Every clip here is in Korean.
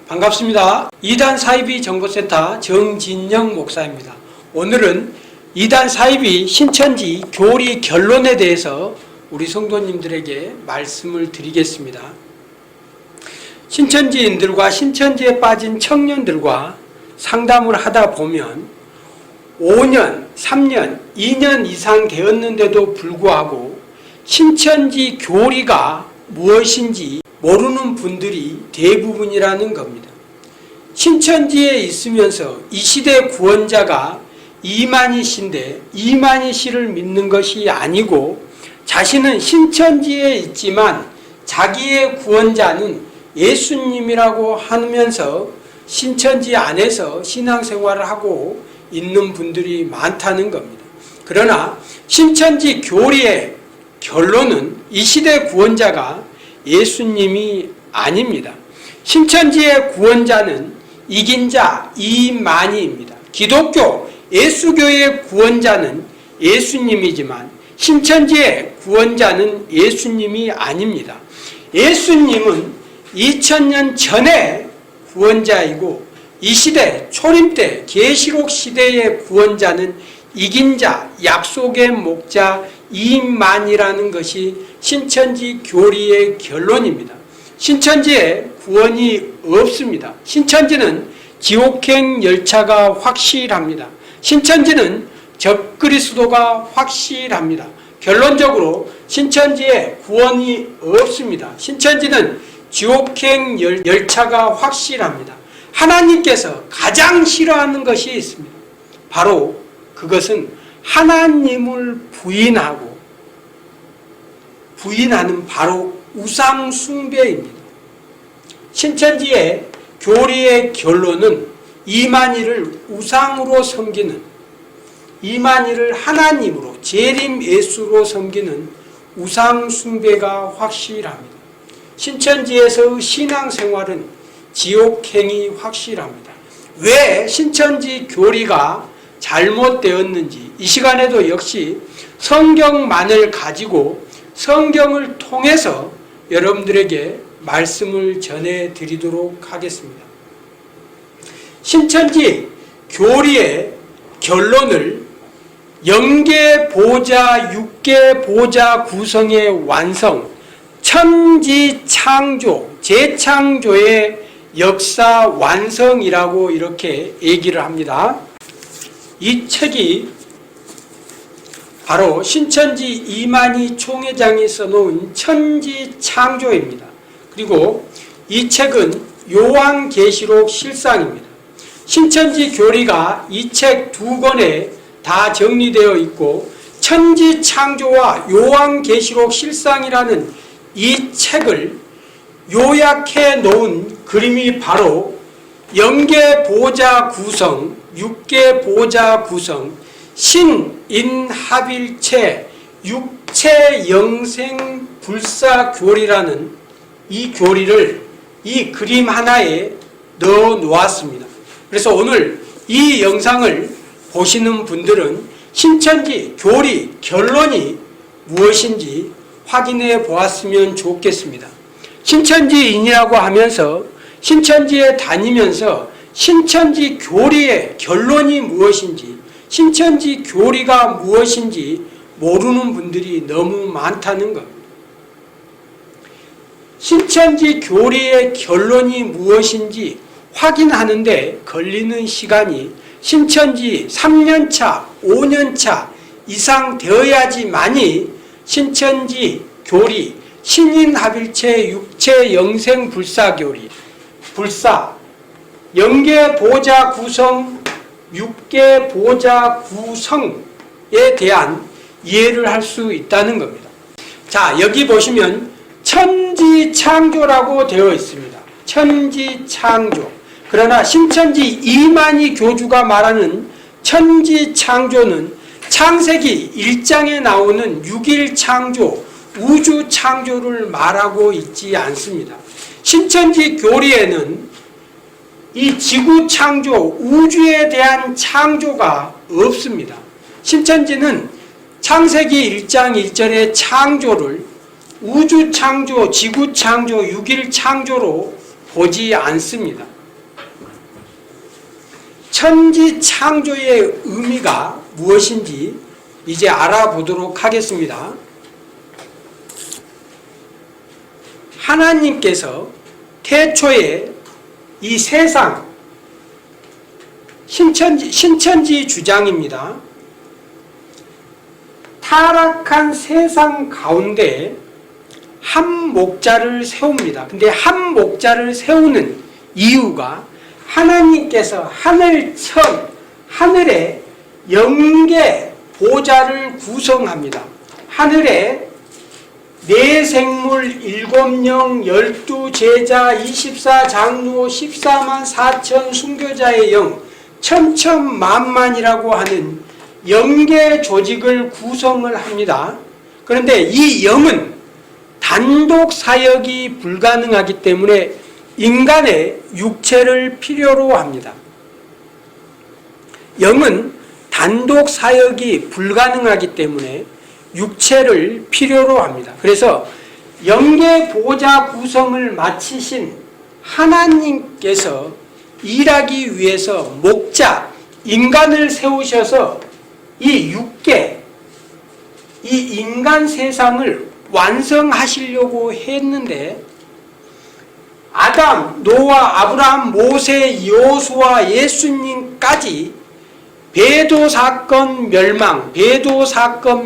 반갑습니다. 이단 사이비 정보센터 정진영 목사입니다. 오늘은 이단 사이비 신천지 교리 결론에 대해서 우리 성도님들에게 말씀을 드리겠습니다. 신천지인들과 신천지에 빠진 청년들과 상담을 하다 보면 5년, 3년, 2년 이상 되었는데도 불구하고 신천지 교리가 무엇인지 모르는 분들이 대부분이라는 겁니다. 신천지에 있으면서 이 시대 구원자가 이만희씨인데 이만희씨를 믿는 것이 아니고 자신은 신천지에 있지만 자기의 구원자는 예수님이라고 하면서 신천지 안에서 신앙생활을 하고 있는 분들이 많다는 겁니다. 그러나 신천지 교리의 결론은 이 시대 구원자가 예수님이 아닙니다. 신천지의 구원자는 이긴 자 이만희입니다. 기독교 예수교의 구원자는 예수님이지만 신천지의 구원자는 예수님이 아닙니다. 예수님은 2000년 전에 구원자이고 이 시대 초림 때 계시록 시대의 구원자는 이긴 자 약속의 목자 이만이라는 것이 신천지 교리의 결론입니다. 신천지에 구원이 없습니다. 신천지는 지옥행 열차가 확실합니다. 신천지는 적그리스도가 확실합니다. 결론적으로 신천지에 구원이 없습니다. 신천지는 지옥행 열차가 확실합니다. 하나님께서 가장 싫어하는 것이 있습니다. 바로 그것은 하나님을 부인하는 바로 우상 숭배입니다. 신천지의 교리의 결론은 이만희를 우상으로 섬기는, 이만희를 하나님으로 재림 예수로 섬기는 우상 숭배가 확실합니다. 신천지에서의 신앙생활은 지옥행이 확실합니다. 왜 신천지 교리가 잘못되었는지 이 시간에도 역시 성경만을 가지고 성경을 통해서 여러분들에게 말씀을 전해드리도록 하겠습니다. 신천지 교리의 결론을 영계 보좌, 육계 보좌 구성의 완성, 천지 창조, 재창조의 역사 완성이라고 이렇게 얘기를 합니다. 이 책이 바로 신천지 이만희 총회장이 써놓은 천지창조입니다. 그리고 이 책은 요한계시록 실상입니다. 신천지 교리가 이 책 두 권에 다 정리되어 있고 천지창조와 요한계시록 실상이라는 이 책을 요약해 놓은 그림이 바로 영계보좌 구성, 육계보좌 구성, 신인합일체 육체영생불사교리라는 이 교리를 이 그림 하나에 넣어 놓았습니다. 그래서 오늘 이 영상을 보시는 분들은 신천지 교리 결론이 무엇인지 확인해 보았으면 좋겠습니다. 신천지인이라고 하면서 신천지에 다니면서 신천지 교리의 결론이 무엇인지, 신천지 교리가 무엇인지 모르는 분들이 너무 많다는 겁니다. 신천지 교리의 결론이 무엇인지 확인하는데 걸리는 시간이 신천지 3년차, 5년차 이상 되어야지만이 신천지 교리, 신인합일체 육체영생불사교리, 영계보좌 구성, 육계보좌 구성에 대한 이해를 할 수 있다는 겁니다. 자, 여기 보시면 천지창조라고 되어 있습니다. 천지창조. 그러나 신천지 이만희 교주가 말하는 천지창조는 창세기 1장에 나오는 6일 창조, 우주 창조를 말하고 있지 않습니다. 신천지 교리에는 이 지구 창조, 우주에 대한 창조가 없습니다. 신천지는 창세기 1장 1절의 창조를 우주 창조, 지구 창조, 6일 창조로 보지 않습니다. 천지 창조의 의미가 무엇인지 이제 알아보도록 하겠습니다. 하나님께서 태초에 이 세상, 신천지 주장입니다. 타락한 세상 가운데 한 목자를 세웁니다. 근데 한 목자를 세우는 이유가 하나님께서 하늘에 영계 보좌를 구성합니다. 하늘에 네 생물, 일곱 영, 12제자, 24장로, 14만 4천 순교자의 영, 천천만만이라고 하는 영계 조직을 구성을 합니다. 그런데 이 영은 단독 사역이 불가능하기 때문에 인간의 육체를 필요로 합니다. 영은 단독 사역이 불가능하기 때문에 육체를 필요로 합니다. 그래서 영계 보좌 구성을 마치신 하나님께서 일하기 위해서 목자, 인간을 세우셔서 이 육계, 이 인간 세상을 완성하시려고 했는데 아담, 노아, 아브라함, 모세, 여호수아, 예수님까지 배도 사건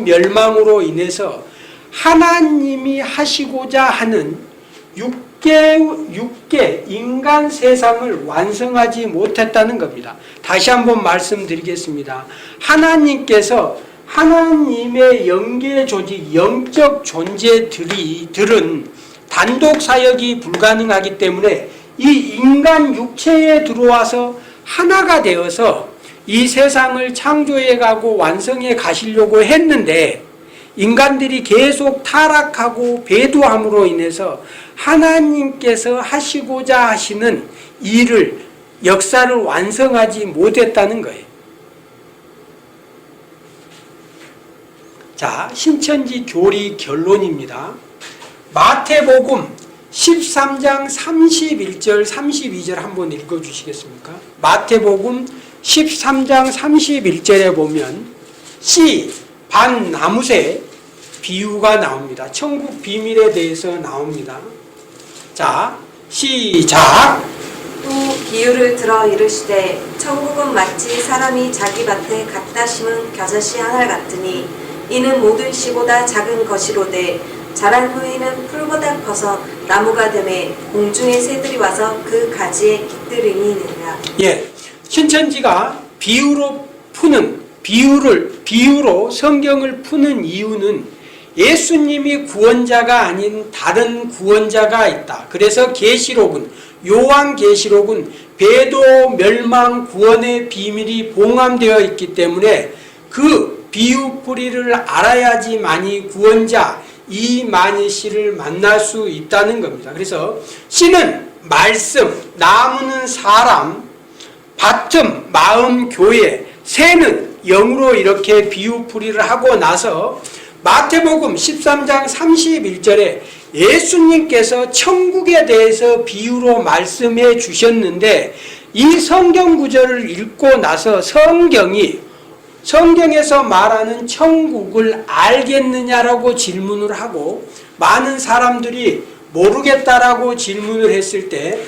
멸망으로 인해서 하나님이 하시고자 하는 육계 인간 세상을 완성하지 못했다는 겁니다. 다시 한번 말씀드리겠습니다. 하나님께서 하나님의 영계 조직, 영적 존재들은 단독 사역이 불가능하기 때문에 이 인간 육체에 들어와서 하나가 되어서 이 세상을 창조해 가고 완성해 가시려고 했는데 인간들이 계속 타락하고 배도함으로 인해서 하나님께서 하시고자 하시는 일을, 역사를 완성하지 못했다는 거예요. 자, 신천지 교리 결론입니다. 마태복음 13장 31절 32절 한번 읽어주시겠습니까? 마태복음 13장 31절에 보면 씨, 반, 나무새 비유가 나옵니다. 천국 비밀에 대해서 나옵니다. 자, 시작. 또 비유를 들어 이르시되 천국은 마치 사람이 자기 밭에 갖다 심은 겨자씨 한 알 같으니 이는 모든 씨보다 작은 것이로되 자란 후에는 풀보다 커서 나무가 되매 공중의 새들이 와서 그 가지에 깃들이니라. 예, 신천지가 비유로 성경을 푸는 이유는 예수님이 구원자가 아닌 다른 구원자가 있다. 그래서 요한계시록은 배도, 멸망, 구원의 비밀이 봉함되어 있기 때문에 그 비유풀이를 알아야지만이 구원자 이만희 씨를 만날 수 있다는 겁니다. 그래서 씨는 말씀, 나무는 사람, 밭은 마음, 교회, 새는 영으로 이렇게 비유풀이를 하고 나서 마태복음 13장 31절에 예수님께서 천국에 대해서 비유로 말씀해 주셨는데 이 성경 구절을 읽고 나서 성경에서 말하는 천국을 알겠느냐라고 질문을 하고 많은 사람들이 모르겠다라고 질문을 했을 때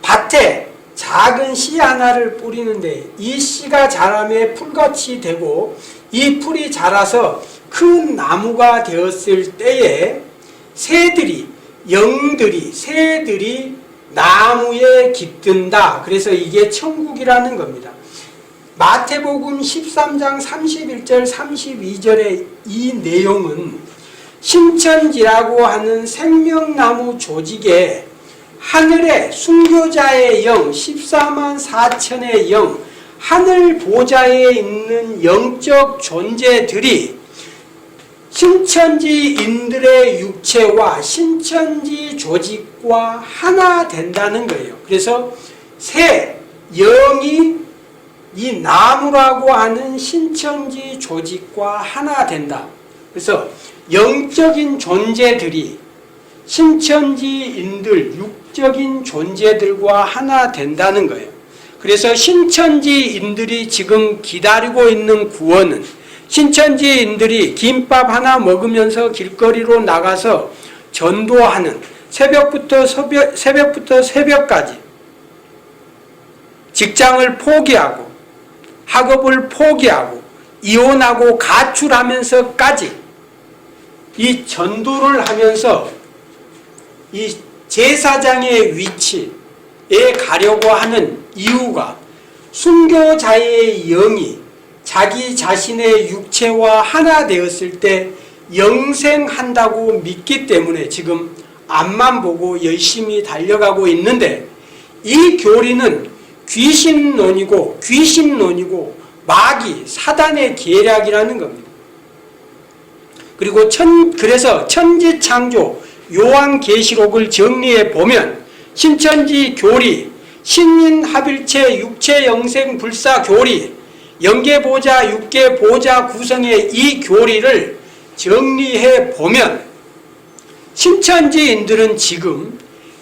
밭에 작은 씨 하나를 뿌리는데 이 씨가 자라매 풀같이 되고 이 풀이 자라서 큰 나무가 되었을 때에 새들이 나무에 깃든다. 그래서 이게 천국이라는 겁니다. 마태복음 13장 31절 32절의 이 내용은 신천지라고 하는 생명나무 조직에 하늘의 순교자의 영, 14만 4천의 영, 하늘 보좌에 있는 영적 존재들이 신천지인들의 육체와 신천지 조직과 하나 된다는 거예요. 그래서 영이 이 나무라고 하는 신천지 조직과 하나 된다. 그래서 영적인 존재들이 신천지인들, 육적인 존재들과 하나 된다는 거예요. 그래서 신천지인들이 지금 기다리고 있는 구원은 신천지인들이 김밥 하나 먹으면서 길거리로 나가서 전도하는 새벽부터 새벽까지 직장을 포기하고 학업을 포기하고 이혼하고 가출하면서까지 이 전도를 하면서 이 제사장의 위치에 가려고 하는 이유가 순교자의 영이 자기 자신의 육체와 하나 되었을 때 영생한다고 믿기 때문에 지금 앞만 보고 열심히 달려가고 있는데, 이 교리는 귀신론이고 마귀 사단의 계략이라는 겁니다. 그리고 그래서 천지창조 요한계시록을 정리해 보면 신천지 교리, 신인합일체 육체영생불사 교리, 영계보좌 육계보좌 구성의 이 교리를 정리해 보면 신천지인들은 지금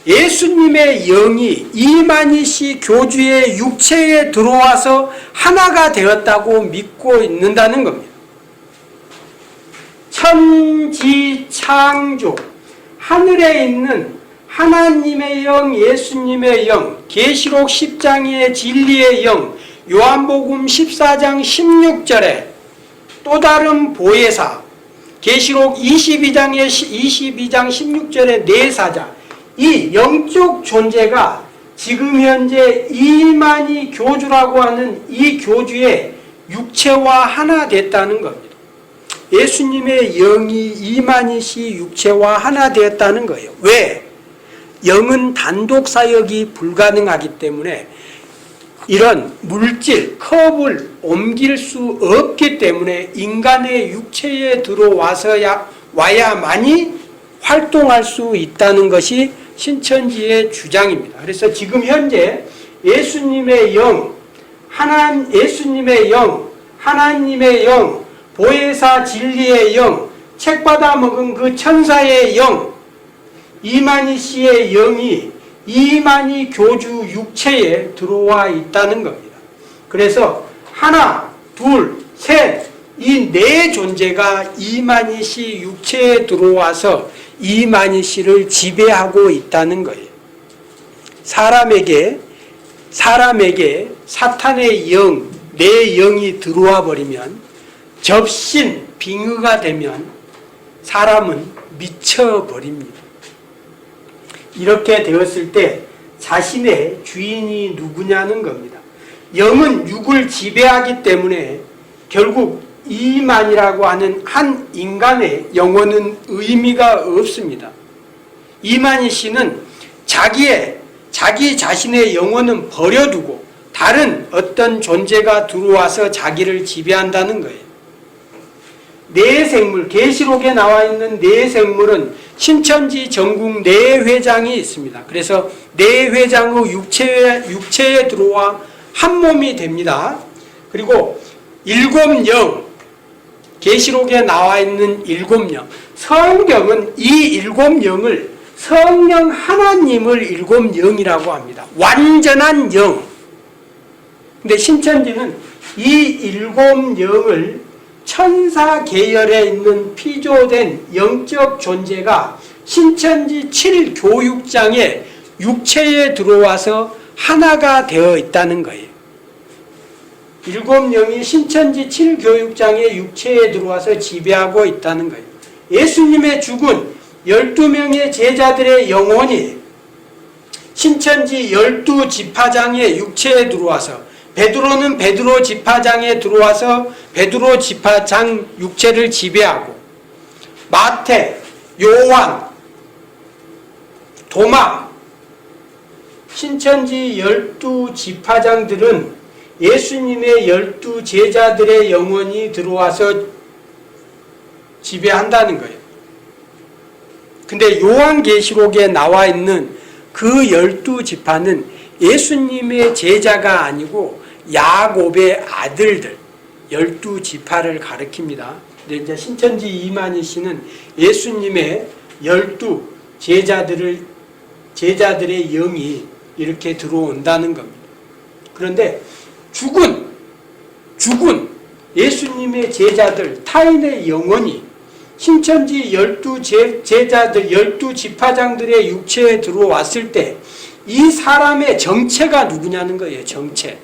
예수님의 영이 이만희씨 교주의 육체에 들어와서 하나가 되었다고 믿고 있는다는 겁니다. 천지창조, 하늘에 있는 하나님의 영, 예수님의 영, 계시록 10장의 진리의 영, 요한복음 14장 16절에 또 다른 보혜사, 계시록 22장 16절의 내사자, 이 영적 존재가 지금 현재 이만희 교주라고 하는 이 교주의 육체와 하나 됐다는 겁니다. 예수님의 영이 이만희씨 육체와 하나 되었다는 거예요. 왜? 영은 단독 사역이 불가능하기 때문에 이런 물질, 컵을 옮길 수 없기 때문에 인간의 육체에 와야만이 활동할 수 있다는 것이 신천지의 주장입니다. 그래서 지금 현재 예수님의 영, 하나님의 영, 보혜사 진리의 영, 책 받아 먹은 그 천사의 영, 이만희 씨의 영이 이만희 교주 육체에 들어와 있다는 겁니다. 그래서 하나, 둘, 셋, 이 네 존재가 이만희 씨 육체에 들어와서 이만희 씨를 지배하고 있다는 거예요. 사람에게 사탄의 영, 내 영이 들어와 버리면, 접신, 빙의가 되면 사람은 미쳐버립니다. 이렇게 되었을 때 자신의 주인이 누구냐는 겁니다. 영은 육을 지배하기 때문에 결국 이만이라고 하는 한 인간의 영혼은 의미가 없습니다. 이만희 씨는 자기 자신의 영혼은 버려두고 다른 어떤 존재가 들어와서 자기를 지배한다는 거예요. 내생물, 계시록에 나와 있는 내생물은 신천지 전국 내회장이 있습니다. 그래서 내회장의 육체에 들어와 한 몸이 됩니다. 그리고 일곱 영, 계시록에 나와 있는 일곱 영, 성경은 이 일곱 영을 성령 하나님을 일곱 영이라고 합니다. 완전한 영. 근데 신천지는 이 일곱 영을 천사 계열에 있는 피조된 영적 존재가 신천지 7교육장의 육체에 들어와서 하나가 되어 있다는 거예요. 일곱 영이 신천지 7교육장의 육체에 들어와서 지배하고 있다는 거예요. 예수님의 죽은 12명의 제자들의 영혼이 신천지 12지파장의 육체에 들어와서, 베드로는 베드로 지파장에 들어와서 베드로 지파장 육체를 지배하고, 마태, 요한, 도마, 신천지 12지파장들은 예수님의 12제자들의 영혼이 들어와서 지배한다는 거예요. 근데 요한계시록에 나와 있는 그 12지파는 예수님의 제자가 아니고 야곱의 아들들 12지파를 가리킵니다. 근데 이제 신천지 이만희 씨는 예수님의 12제자들의 영이 이렇게 들어온다는 겁니다. 그런데 죽은 예수님의 제자들, 타인의 영혼이 신천지 12 제자들, 12지파장들의 육체에 들어왔을 때 이 사람의 정체가 누구냐는 거예요. 정체.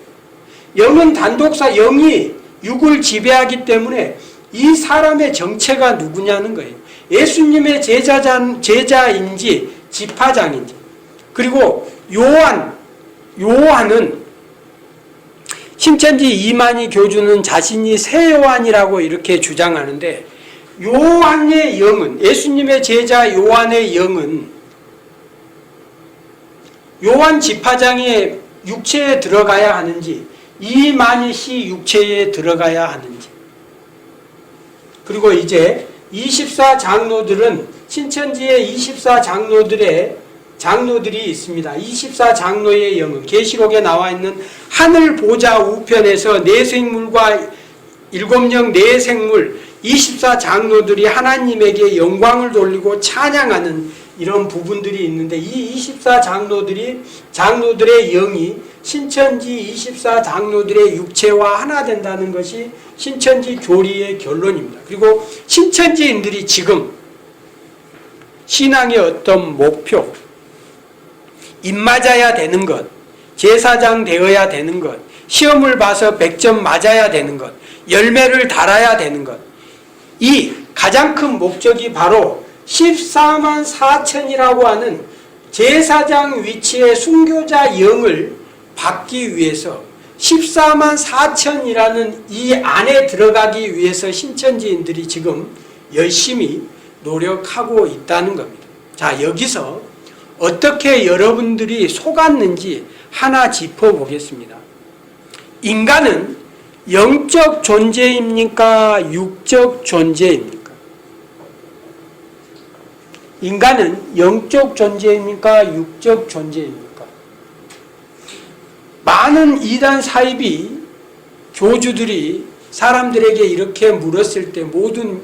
영은 단독사, 영이 육을 지배하기 때문에 이 사람의 정체가 누구냐는 거예요. 예수님의 제자인지 지파장인지. 그리고 요한은 신천지 이만희 교주는 자신이 새 요한이라고 이렇게 주장하는데, 요한의 영은, 예수님의 제자 요한의 영은 요한 지파장의 육체에 들어가야 하는지 이만희 씨 육체에 들어가야 하는지. 그리고 이제 24장로들은 신천지의 24장로들이 있습니다. 24장로의 영은 계시록에 나와 있는 하늘 보좌 우편에서 네 생물과 일곱 영 네 생물 24장로들이 하나님에게 영광을 돌리고 찬양하는 이런 부분들이 있는데, 이 24장로들의 영이 신천지 24장로들의 육체와 하나 된다는 것이 신천지 교리의 결론입니다. 그리고 신천지인들이 지금 신앙의 어떤 목표, 입맞아야 되는 것, 제사장 되어야 되는 것, 시험을 봐서 100점 맞아야 되는 것, 열매를 달아야 되는 것, 이 가장 큰 목적이 바로 14만 4천이라고 하는 제사장 위치의 순교자 영을 받기 위해서 14만 4천이라는 이 안에 들어가기 위해서 신천지인들이 지금 열심히 노력하고 있다는 겁니다. 자, 여기서 어떻게 여러분들이 속았는지 하나 짚어보겠습니다. 인간은 영적 존재입니까? 육적 존재입니까? 인간은 영적 존재입니까? 육적 존재입니까? 많은 이단 사이비 교주들이 사람들에게 이렇게 물었을 때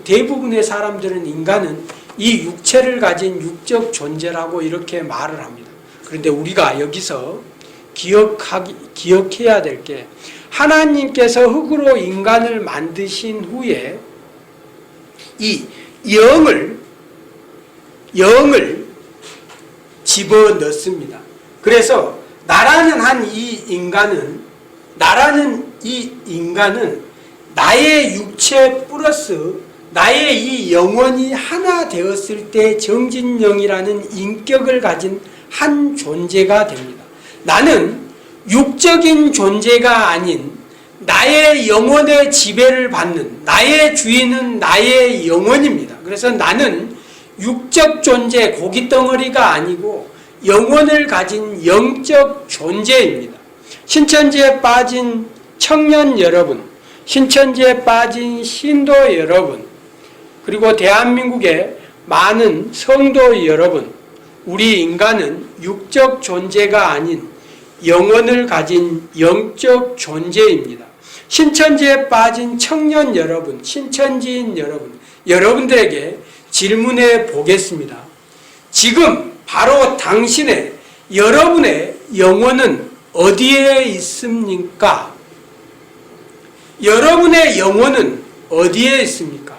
대부분의 사람들은 인간은 이 육체를 가진 육적 존재라고 이렇게 말을 합니다. 그런데 우리가 여기서 기억해야 될 게, 하나님께서 흙으로 인간을 만드신 후에 이 영을 집어넣습니다. 그래서 나라는 이 인간은 나의 육체 플러스 나의 이 영혼이 하나 되었을 때 정진영이라는 인격을 가진 한 존재가 됩니다. 나는 육적인 존재가 아닌 나의 영혼의 지배를 받는, 나의 주인은 나의 영혼입니다. 그래서 나는 육적 존재, 고깃덩어리가 아니고 영혼을 가진 영적 존재입니다. 신천지에 빠진 청년 여러분, 신천지에 빠진 신도 여러분, 그리고 대한민국의 많은 성도 여러분, 우리 인간은 육적 존재가 아닌 영혼을 가진 영적 존재입니다. 신천지에 빠진 청년 여러분, 신천지인 여러분, 여러분들에게 질문해 보겠습니다. 지금 바로 여러분의 영혼은 어디에 있습니까? 여러분의 영혼은 어디에 있습니까?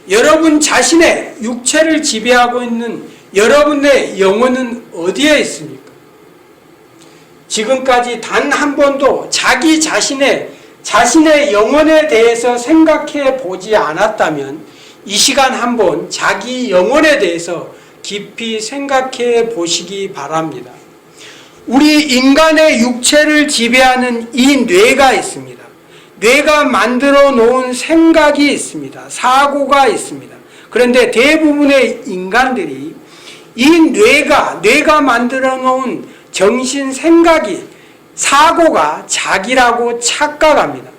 여러분 자신의 육체를 지배하고 있는 여러분의 영혼은 어디에 있습니까? 지금까지 단 한 번도 자기 자신의 영혼에 대해서 생각해 보지 않았다면 이 시간 한번 자기 영혼에 대해서 깊이 생각해 보시기 바랍니다. 우리 인간의 육체를 지배하는 이 뇌가 있습니다. 뇌가 만들어 놓은 생각이 있습니다. 사고가 있습니다. 그런데 대부분의 인간들이 이 뇌가 만들어 놓은 정신 생각이, 사고가 자기라고 착각합니다.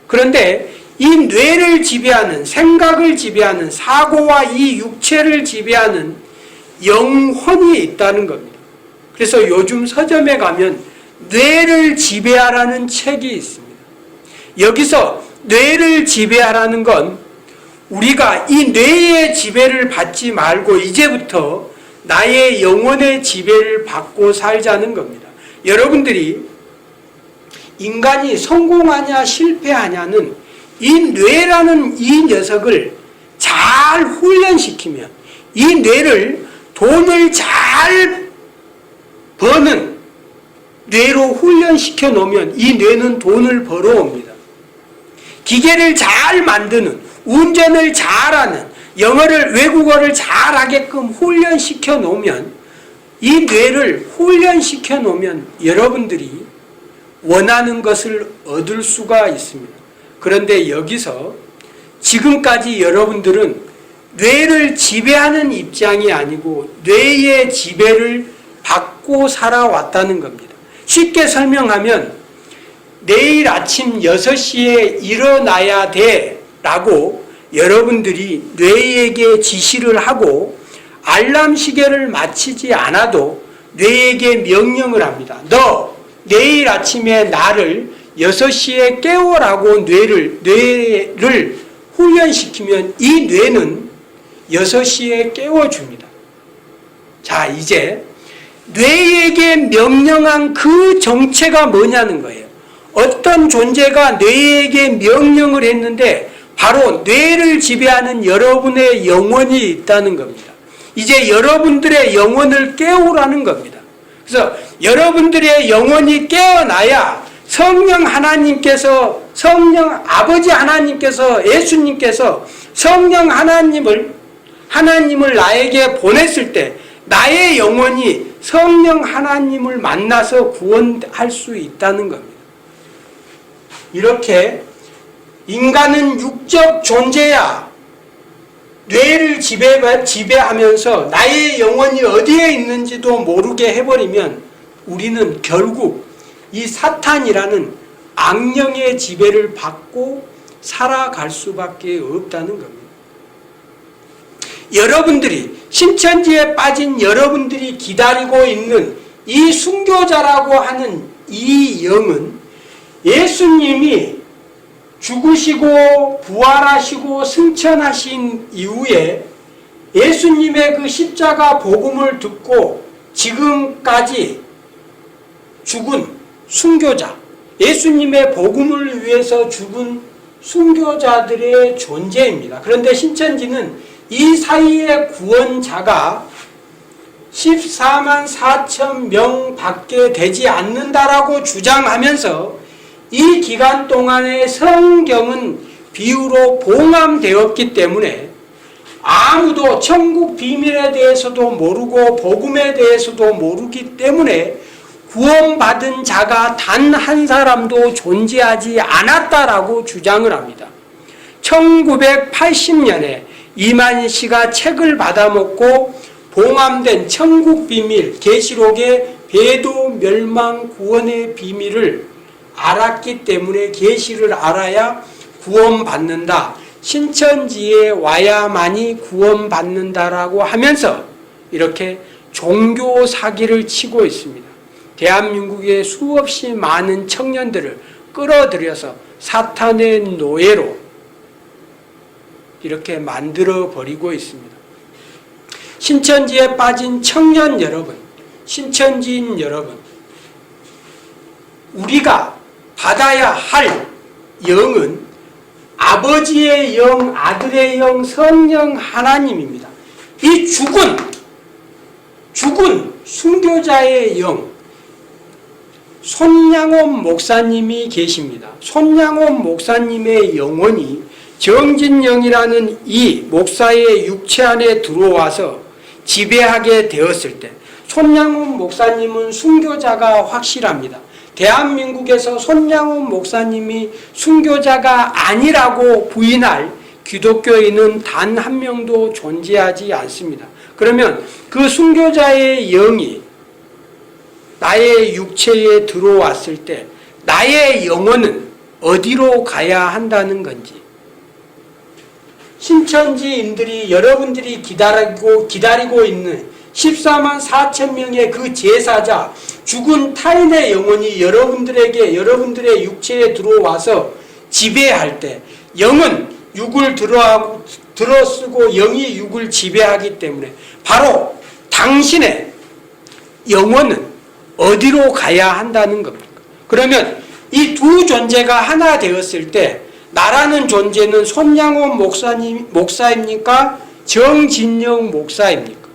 그런데 이 뇌를 지배하는, 생각을 지배하는, 사고와 이 육체를 지배하는 영혼이 있다는 겁니다. 그래서 요즘 서점에 가면 뇌를 지배하라는 책이 있습니다. 여기서 뇌를 지배하라는 건 우리가 이 뇌의 지배를 받지 말고 이제부터 나의 영혼의 지배를 받고 살자는 겁니다. 여러분들이 인간이 성공하냐 실패하냐는 이 뇌라는 이 녀석을 잘 훈련시키면, 이 뇌를 돈을 잘 버는 뇌로 훈련시켜 놓으면 이 뇌는 돈을 벌어옵니다. 기계를 잘 만드는, 운전을 잘하는, 외국어를 잘하게끔 훈련시켜 놓으면, 이 뇌를 훈련시켜 놓으면 여러분들이 원하는 것을 얻을 수가 있습니다. 그런데 여기서 지금까지 여러분들은 뇌를 지배하는 입장이 아니고 뇌의 지배를 받고 살아왔다는 겁니다. 쉽게 설명하면 내일 아침 6시에 일어나야 돼 라고 여러분들이 뇌에게 지시를 하고 알람 시계를 맞추지 않아도 뇌에게 명령을 합니다. 너 내일 아침에 나를 6시에 깨워라고 뇌를 훈련시키면 이 뇌는 6시에 깨워줍니다. 자, 이제 뇌에게 명령한 그 정체가 뭐냐는 거예요. 어떤 존재가 뇌에게 명령을 했는데 바로 뇌를 지배하는 여러분의 영혼이 있다는 겁니다. 이제 여러분들의 영혼을 깨우라는 겁니다. 그래서 여러분들의 영혼이 깨어나야 성령 아버지 하나님께서, 예수님께서 성령 하나님을 나에게 보냈을 때 나의 영혼이 성령 하나님을 만나서 구원할 수 있다는 겁니다. 이렇게 인간은 육적 존재야 뇌를 지배하면서 나의 영혼이 어디에 있는지도 모르게 해버리면 우리는 결국 이 사탄이라는 악령의 지배를 받고 살아갈 수밖에 없다는 겁니다. 여러분들이, 신천지에 빠진 여러분들이 기다리고 있는 이 순교자라고 하는 이 영은 예수님이 죽으시고 부활하시고 승천하신 이후에 예수님의 그 십자가 복음을 듣고 지금까지 죽은 순교자, 예수님의 복음을 위해서 죽은 순교자들의 존재입니다. 그런데 신천지는 이 사이의 구원자가 14만 4천 명 밖에 되지 않는다라고 주장하면서 이 기간 동안에 성경은 비유로 봉함되었기 때문에 아무도 천국 비밀에 대해서도 모르고 복음에 대해서도 모르기 때문에 구원받은 자가 단 한 사람도 존재하지 않았다라고 주장을 합니다. 1980년에 이만희 씨가 책을 받아먹고 봉함된 천국 비밀, 계시록의 배도 멸망 구원의 비밀을 알았기 때문에 계시를 알아야 구원받는다. 신천지에 와야만이 구원받는다라고 하면서 이렇게 종교 사기를 치고 있습니다. 대한민국의 수없이 많은 청년들을 끌어들여서 사탄의 노예로 이렇게 만들어 버리고 있습니다. 신천지에 빠진 청년 여러분, 신천지인 여러분, 우리가 받아야 할 영은 아버지의 영, 아들의 영, 성령 하나님입니다. 이 죽은 순교자의 영, 손양원 목사님이 계십니다. 손양원 목사님의 영혼이 정진영이라는 이 목사의 육체 안에 들어와서 지배하게 되었을 때 손양원 목사님은 순교자가 확실합니다. 대한민국에서 손양원 목사님이 순교자가 아니라고 부인할 기독교인은 단 한 명도 존재하지 않습니다. 그러면 그 순교자의 영이 나의 육체에 들어왔을 때 나의 영혼은 어디로 가야 한다는 건지, 신천지인들이, 여러분들이 기다리고 있는 14만 4천 명의 그 제사자, 죽은 타인의 영혼이 여러분들의 육체에 들어와서 지배할 때, 영은 육을 들어쓰고 영이 육을 지배하기 때문에 바로 당신의 영혼은 어디로 가야 한다는 겁니까? 그러면 이 두 존재가 하나 되었을 때 나라는 존재는 손양원 목사입니까? 정진영 목사입니까?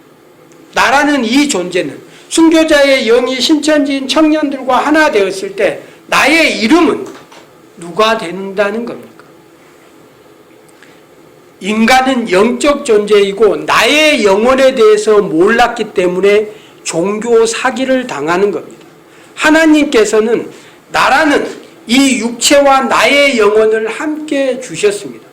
나라는 이 존재는 순교자의 영이 신천지인 청년들과 하나 되었을 때 나의 이름은 누가 된다는 겁니까? 인간은 영적 존재이고 나의 영혼에 대해서 몰랐기 때문에 종교 사기를 당하는 겁니다. 하나님께서는 나라는 이 육체와 나의 영혼을 함께 주셨습니다.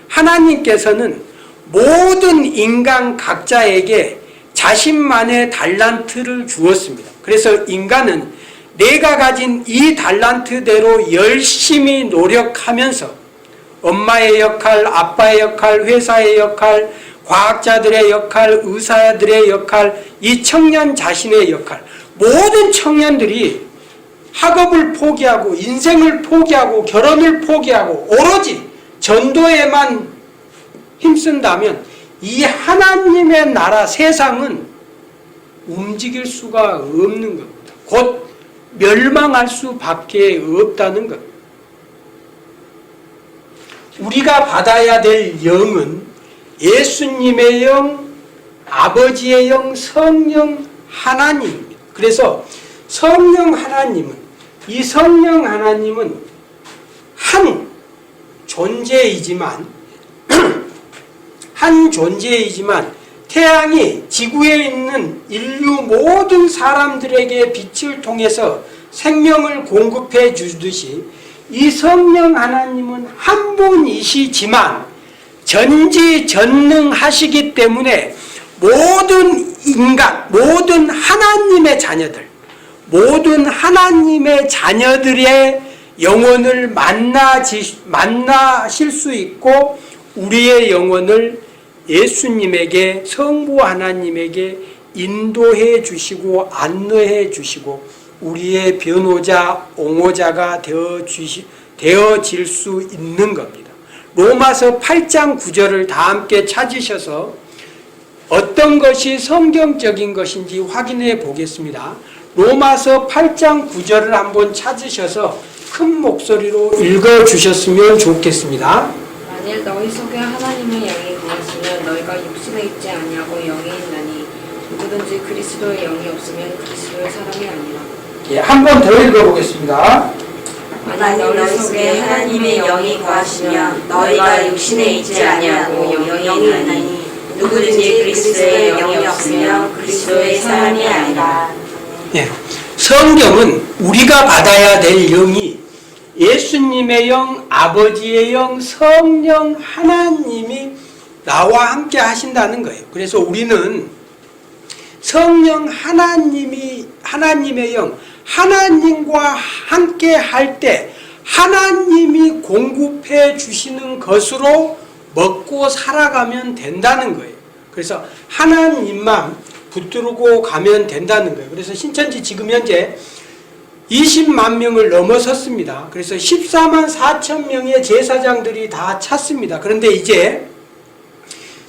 하나님께서는 모든 인간 각자에게 자신만의 달란트를 주었습니다. 그래서 인간은 내가 가진 이 달란트대로 열심히 노력하면서 엄마의 역할, 아빠의 역할, 회사의 역할, 과학자들의 역할, 의사들의 역할, 이 청년 자신의 역할, 모든 청년들이 학업을 포기하고 인생을 포기하고 결혼을 포기하고 오로지 전도에만 힘쓴다면 이 하나님의 나라 세상은 움직일 수가 없는 겁니다. 곧 멸망할 수밖에 없다는 겁니다. 우리가 받아야 될 영은 예수님의 영, 아버지의 영, 성령 하나님입니다. 그래서 성령 하나님은 이 성령 하나님은 한 존재이지만 태양이 지구에 있는 인류 모든 사람들에게 빛을 통해서 생명을 공급해 주듯이 이 성령 하나님은 한 분이시지만 전지전능하시기 때문에 모든 인간, 모든 하나님의 자녀들의 영혼을 만나실 수 있고 우리의 영혼을 예수님에게, 성부 하나님에게 인도해 주시고 안내해 주시고 우리의 변호자, 옹호자가 되어질 수 있는 겁니다. 로마서 8장 9절을 다 함께 찾으셔서 어떤 것이 성경적인 것인지 확인해 보겠습니다. 로마서 8장 9절을 한번 찾으셔서 큰 목소리로 읽어주셨으면 좋겠습니다. 만일 너희 속에 하나님의 영이 거하시면 너희가 육신에 있지 아니하고 영에 있나니 누구든지 그리스도의 영이 없으면 그리스도의 사람이 아니라. 예, 한 번 더 읽어보겠습니다. 만일 너희 속에 하나님의 영이 거하시면 너희가 육신에 있지 아니하고 영에 있나니 누구든지 그리스도의 영이 없으면 그리스도의 사람이 아니라. 예, 성경은 우리가 받아야 될 영이 예수님의 영, 아버지의 영, 성령 하나님이 나와 함께 하신다는 거예요. 그래서 우리는 성령 하나님의 영, 하나님과 함께 할 때 하나님이 공급해 주시는 것으로 먹고 살아가면 된다는 거예요. 그래서 하나님만 붙들고 가면 된다는 거예요. 그래서 신천지 지금 현재 20만 명을 넘어섰습니다. 그래서 14만 4천 명의 제사장들이 다 찼습니다. 그런데 이제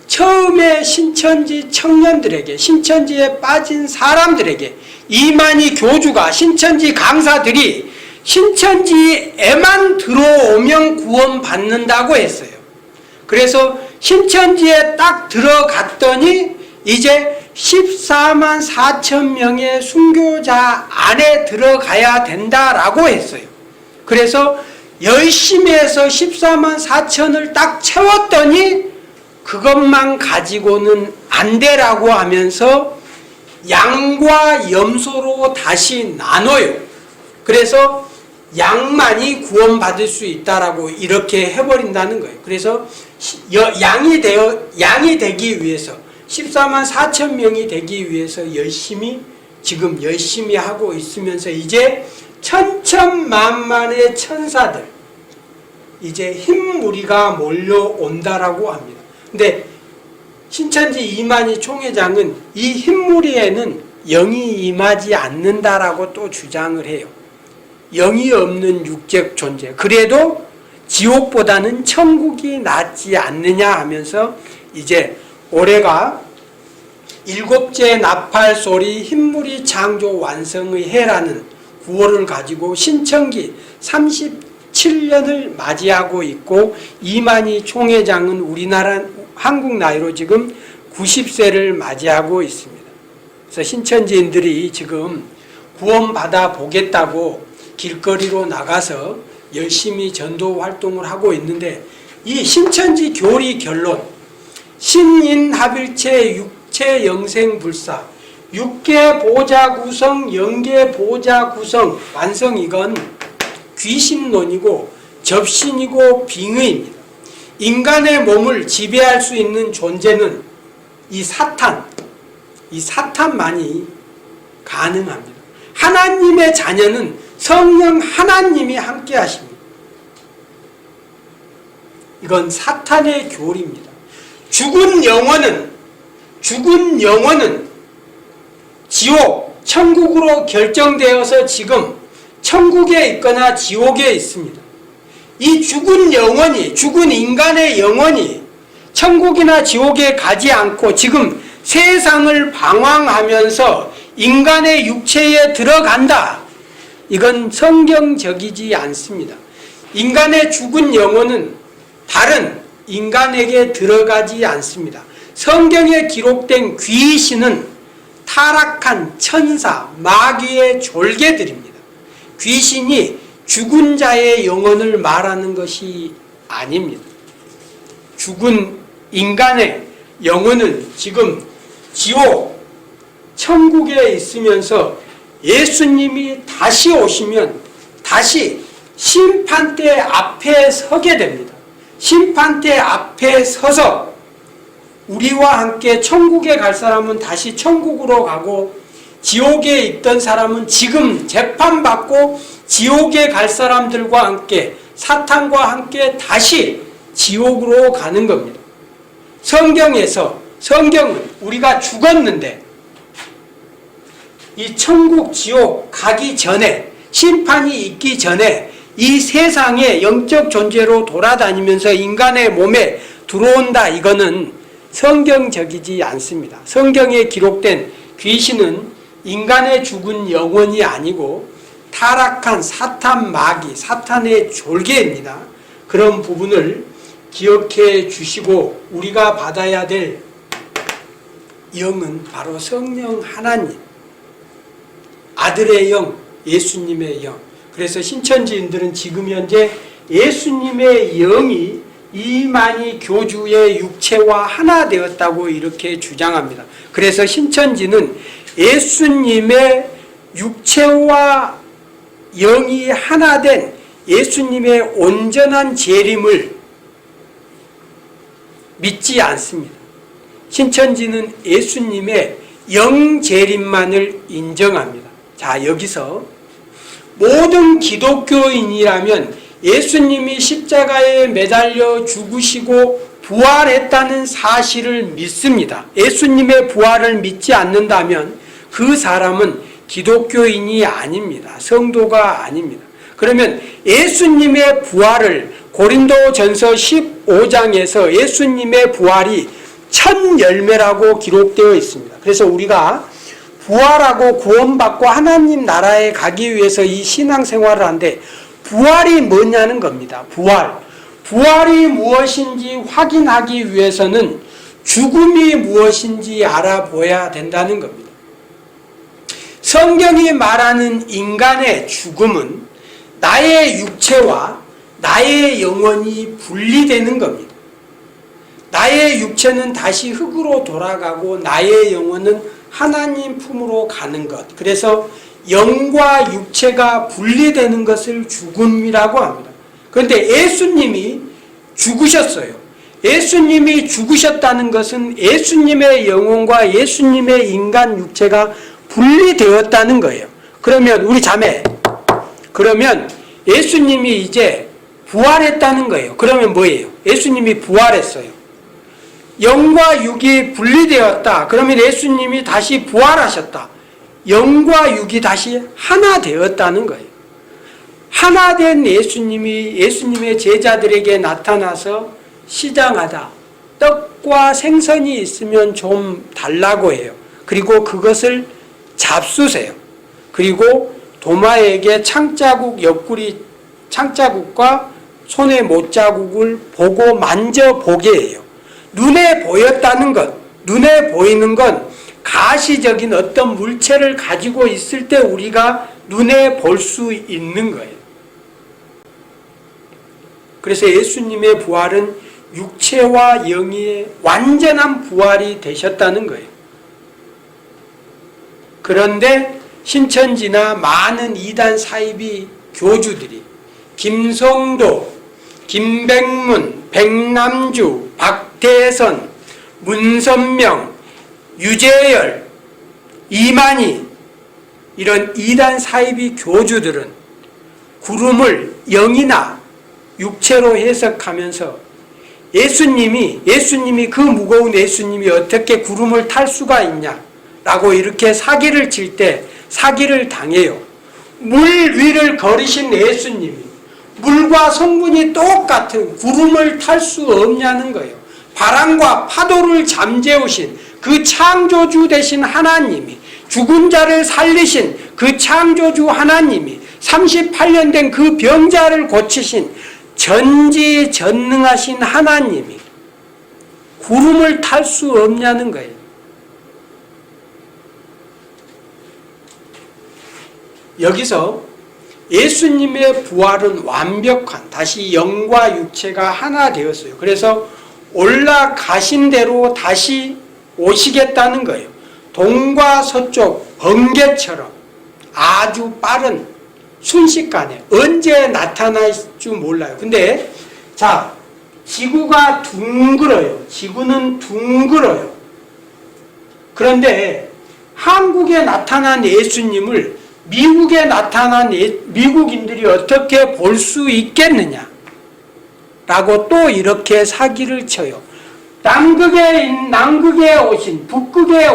처음에 신천지 청년들에게, 신천지에 빠진 사람들에게 이만희 교주가, 신천지 강사들이 신천지에만 들어오면 구원받는다고 했어요. 그래서 신천지에 딱 들어갔더니 이제 14만 4천 명의 순교자 안에 들어가야 된다라고 했어요. 그래서 열심히 해서 14만 4천을 딱 채웠더니 그것만 가지고는 안 되라고 하면서 양과 염소로 다시 나눠요. 그래서 양만이 구원받을 수 있다라고 이렇게 해버린다는 거예요. 그래서 양이 되기 위해서 14만 4천 명이 되기 위해서 지금 열심히 하고 있으면서 이제 천천만만의 천사들, 이제 흰무리가 몰려온다라고 합니다. 근데 신천지 이만희 총회장은 이 흰무리에는 영이 임하지 않는다라고 또 주장을 해요. 영이 없는 육적 존재. 그래도 지옥보다는 천국이 낫지 않느냐 하면서 이제 올해가 7째 나팔 소리 흰무리 창조 완성의 해라는 구호를 가지고 신천기 37년을 맞이하고 있고 이만희 총회장은 우리나라 한국 나이로 지금 90세를 맞이하고 있습니다. 그래서 신천지인들이 지금 구원받아 보겠다고 길거리로 나가서 열심히 전도 활동을 하고 있는데 이 신천지 교리 결론 신인합일체 육체 영생불사 육계 보자 구성 영계 보자 구성 완성 이건 귀신론이고 접신이고 빙의입니다. 인간의 몸을 지배할 수 있는 존재는 이 사탄만이 가능합니다. 하나님의 자녀는 성령 하나님이 함께 하십니다. 이건 사탄의 교리입니다. 죽은 영혼은 지옥, 천국으로 결정되어서 지금 천국에 있거나 지옥에 있습니다. 이 죽은 인간의 영혼이 천국이나 지옥에 가지 않고 지금 세상을 방황하면서 인간의 육체에 들어간다. 이건 성경적이지 않습니다. 인간의 죽은 영혼은 다른 인간에게 들어가지 않습니다. 성경에 기록된 귀신은 타락한 천사, 마귀의 졸개들입니다. 귀신이 죽은 자의 영혼을 말하는 것이 아닙니다. 죽은 인간의 영혼은 지금 지옥, 천국에 있으면서 예수님이 다시 오시면 다시 심판대 앞에 서게 됩니다. 심판대 앞에 서서 우리와 함께 천국에 갈 사람은 다시 천국으로 가고 지옥에 있던 사람은 지금 재판받고 지옥에 갈 사람들과 함께 사탄과 함께 다시 지옥으로 가는 겁니다. 성경은 우리가 죽었는데 이 천국 지옥 가기 전에 심판이 있기 전에 이 세상에 영적 존재로 돌아다니면서 인간의 몸에 들어온다. 이거는 성경적이지 않습니다. 성경에 기록된 귀신은 인간의 죽은 영혼이 아니고 타락한 사탄 마귀, 사탄의 졸개입니다. 그런 부분을 기억해 주시고 우리가 받아야 될 영은 바로 성령 하나님, 아들의 영, 예수님의 영. 그래서 신천지인들은 지금 현재 예수님의 영이 이만희 교주의 육체와 하나 되었다고 이렇게 주장합니다. 그래서 신천지는 예수님의 육체와 영이 하나 된 예수님의 온전한 재림을 믿지 않습니다. 신천지는 예수님의 영재림만을 인정합니다. 자, 여기서 모든 기독교인이라면 예수님이 십자가에 매달려 죽으시고 부활했다는 사실을 믿습니다. 예수님의 부활을 믿지 않는다면 그 사람은 기독교인이 아닙니다. 성도가 아닙니다. 그러면 예수님의 부활을 고린도전서 15장에서 예수님의 부활이 첫 열매라고 기록되어 있습니다. 그래서 우리가 부활하고 구원받고 하나님 나라에 가기 위해서 이 신앙생활을 하는데 부활이 뭐냐는 겁니다. 부활이 무엇인지 확인하기 위해서는 죽음이 무엇인지 알아봐야 된다는 겁니다. 성경이 말하는 인간의 죽음은 나의 육체와 나의 영혼이 분리되는 겁니다. 나의 육체는 다시 흙으로 돌아가고 나의 영혼은 하나님 품으로 가는 것. 그래서 영과 육체가 분리되는 것을 죽음이라고 합니다. 그런데 예수님이 죽으셨어요. 예수님이 죽으셨다는 것은 예수님의 영혼과 예수님의 인간 육체가 분리되었다는 거예요. 그러면 우리 자매, 그러면 예수님이 이제 부활했다는 거예요. 그러면 뭐예요? 예수님이 부활했어요. 영과 육이 분리되었다. 그러면 예수님이 다시 부활하셨다. 영과 육이 다시 하나 되었다는 거예요. 하나 된 예수님이 예수님의 제자들에게 나타나서 시장하다. 떡과 생선이 있으면 좀 달라고 해요. 그리고 그것을 잡수세요. 그리고 도마에게 창자국 옆구리 창자국과 손의 못자국을 보고 만져보게 해요. 눈에 보였다는 것, 눈에 보이는 건 가시적인 어떤 물체를 가지고 있을 때 우리가 눈에 볼 수 있는 거예요. 그래서 예수님의 부활은 육체와 영의 완전한 부활이 되셨다는 거예요. 그런데 신천지나 많은 이단 사이비 교주들이 김성도, 김백문, 백남주, 박대선, 문선명, 유재열, 이만희 이런 이단 사이비 교주들은 구름을 영이나 육체로 해석하면서 예수님이 그 무거운 예수님이 어떻게 구름을 탈 수가 있냐라고 이렇게 사기를 칠 때 사기를 당해요. 물 위를 걸으신 예수님이 물과 성분이 똑같은 구름을 탈 수 없냐는 거예요. 바람과 파도를 잠재우신 그 창조주 되신 하나님이, 죽은 자를 살리신 그 창조주 하나님이, 38년 된 그 병자를 고치신 전지전능하신 하나님이 구름을 탈 수 없냐는 거예요. 여기서 예수님의 부활은 완벽한, 다시 영과 육체가 하나 되었어요. 그래서 올라가신 대로 다시 오시겠다는 거예요. 동과 서쪽 번개처럼 아주 빠른 순식간에 언제 나타날 줄 몰라요. 근데 자, 지구가 둥글어요. 지구는 둥글어요. 그런데 한국에 나타난 예수님을 미국에 나타난 미국인들이 어떻게 볼 수 있겠느냐 라고 또 이렇게 사기를 쳐요. 남극에 오신 북극에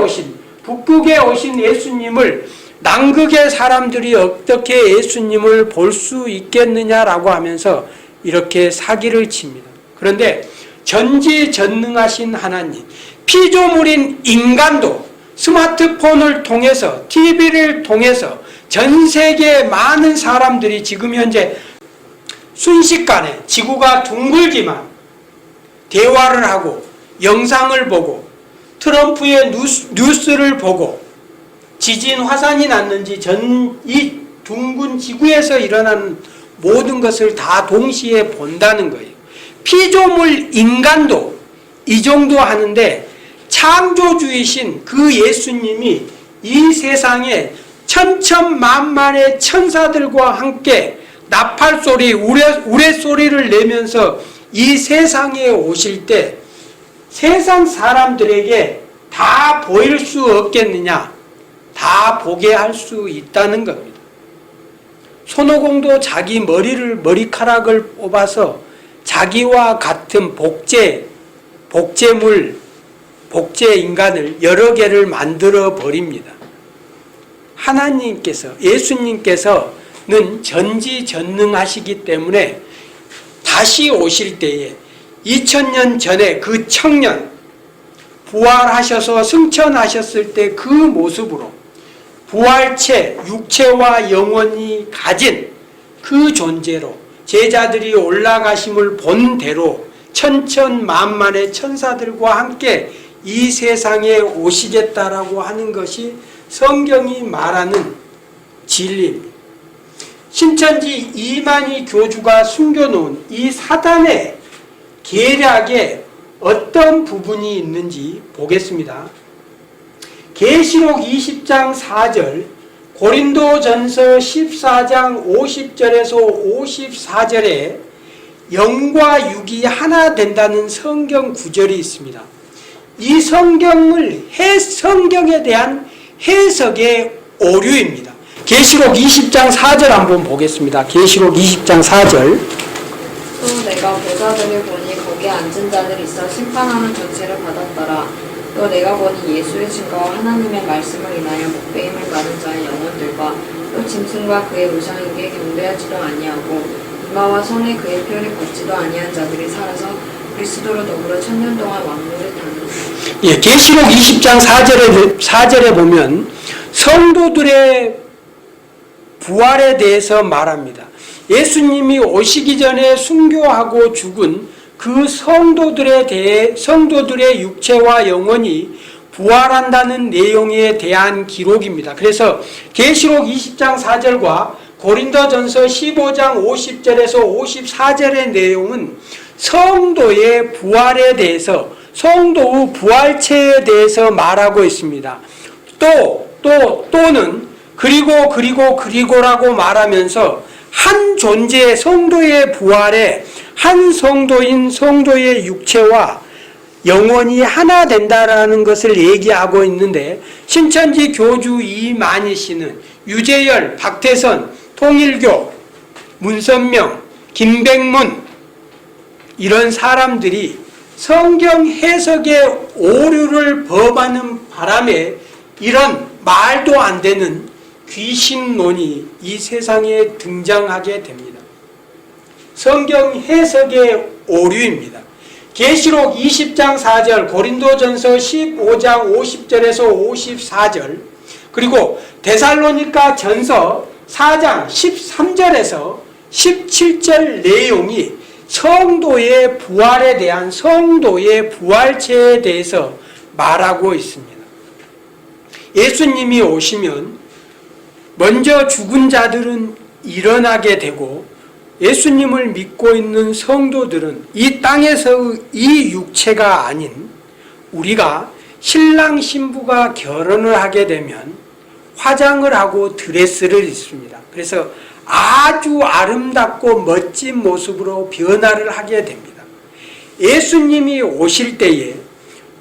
오신 예수님을 남극의 사람들이 어떻게 예수님을 볼 수 있겠느냐라고 하면서 이렇게 사기를 칩니다. 그런데 전지전능하신 하나님, 피조물인 인간도 스마트폰을 통해서, TV를 통해서 전 세계 많은 사람들이 지금 현재 순식간에 지구가 둥글지만 대화를 하고 영상을 보고 트럼프의 뉴스를 보고 지진 화산이 났는지 이 둥근 지구에서 일어나는 모든 것을 다 동시에 본다는 거예요. 피조물 인간도 이 정도 하는데 창조주이신 그 예수님이 이 세상에 천천만만의 천사들과 함께 나팔소리, 우레소리를 내면서 이 세상에 오실 때 세상 사람들에게 다 보일 수 없겠느냐? 다 보게 할 수 있다는 겁니다. 손오공도 자기 머리카락을 뽑아서 자기와 같은 복제 인간을 여러 개를 만들어 버립니다. 하나님께서, 예수님께서는 전지전능하시기 때문에 다시 오실 때에 2000년 전에 그 청년, 부활하셔서 승천하셨을 때 그 모습으로 부활체, 육체와 영혼이 가진 그 존재로 제자들이 올라가심을 본 대로 천천만만의 천사들과 함께 이 세상에 오시겠다라고 하는 것이 성경이 말하는 진리입니다. 신천지 이만희 교주가 숨겨놓은 이 사단의 계략에 어떤 부분이 있는지 보겠습니다. 계시록 20장 4절, 고린도전서 14장 50절에서 54절에 영과 육이 하나 된다는 성경 구절이 있습니다. 이 성경에 대한 해석의 오류입니다. 계시록 20장 4절 한번 보겠습니다. 계시록 20장 4절. 또 내가 보좌들을 보니 거기에 앉은 자들이 있어 심판하는 전체를 받았더라. 또 내가 보니 예수의 증거와 하나님의 말씀을 인하여 목배임을 받은 자의 영혼들과 또 짐승과 그의 우상에게 경배하지도 아니하고 이마와 손에 그의 표를 받지도 아니한 자들이 살아서 그리스도로 더불어 1000년 동안 왕노를 타는. 예, 계시록 20장 4절에 보면 성도들의 부활에 대해서 말합니다. 예수님이 오시기 전에 순교하고 죽은 그 성도들의 육체와 영혼이 부활한다는 내용에 대한 기록입니다. 그래서 계시록 20장 4절과 고린도전서 15장 50절에서 54절의 내용은 성도의 부활에 대해서, 성도의 부활체에 대해서 말하고 있습니다. 또는 그리고라고 말하면서 한 존재의 성도의 부활에 한 성도인 성도의 육체와 영혼이 하나 된다라는 것을 얘기하고 있는데, 신천지 교주 이만희 씨는 유재열, 박태선, 통일교, 문선명, 김백문 이런 사람들이 성경 해석의 오류를 범하는 바람에 이런 말도 안 되는 귀신론이 이 세상에 등장하게 됩니다. 성경 해석의 오류입니다. 계시록 20장 4절, 고린도전서 15장 50절에서 54절, 그리고 데살로니가 전서 4장 13절에서 17절 내용이 성도의 부활에 대한, 성도의 부활체에 대해서 말하고 있습니다. 예수님이 오시면 먼저 죽은 자들은 일어나게 되고, 예수님을 믿고 있는 성도들은 이 땅에서의 이 육체가 아닌, 우리가 신랑 신부가 결혼을 하게 되면 화장을 하고 드레스를 입습니다. 그래서 아주 아름답고 멋진 모습으로 변화를 하게 됩니다. 예수님이 오실 때에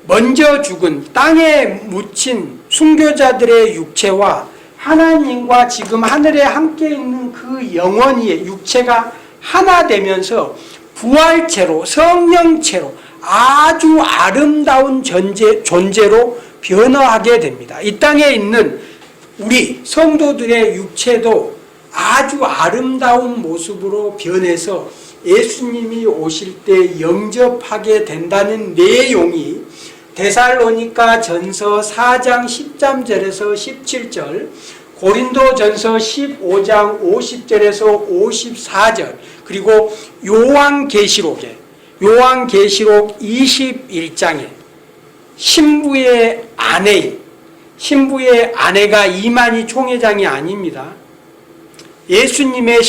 먼저 죽은 땅에 묻힌 순교자들의 육체와 하나님과 지금 하늘에 함께 있는 그 영혼의 육체가 하나 되면서 부활체로, 성령체로 아주 아름다운 존재로 변화하게 됩니다. 이 땅에 있는 우리 성도들의 육체도 아주 아름다운 모습으로 변해서 예수님이 오실 때 영접하게 된다는 내용이 데살로니가 전서 4장 13절에서 17절, 고린도전서 15장 50절에서 54절, 그리고 요한계시록 21장에 신부의 아내가 이만희 총회장이 아닙니다. 예수님의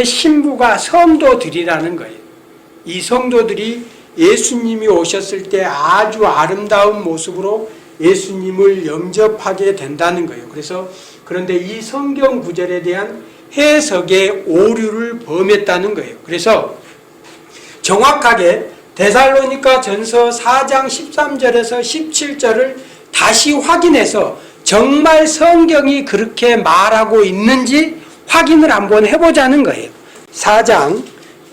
신부가 성도들이라는 거예요. 이 성도들이 예수님이 오셨을 때 아주 아름다운 모습으로 예수님을 영접하게 된다는 거예요. 그런데 이 성경 구절에 대한 해석의 오류를 범했다는 거예요. 그래서 정확하게 데살로니가 전서 4장 13절에서 17절을 다시 확인해서 정말 성경이 그렇게 말하고 있는지 확인을 한번 해보자는 거예요. 4장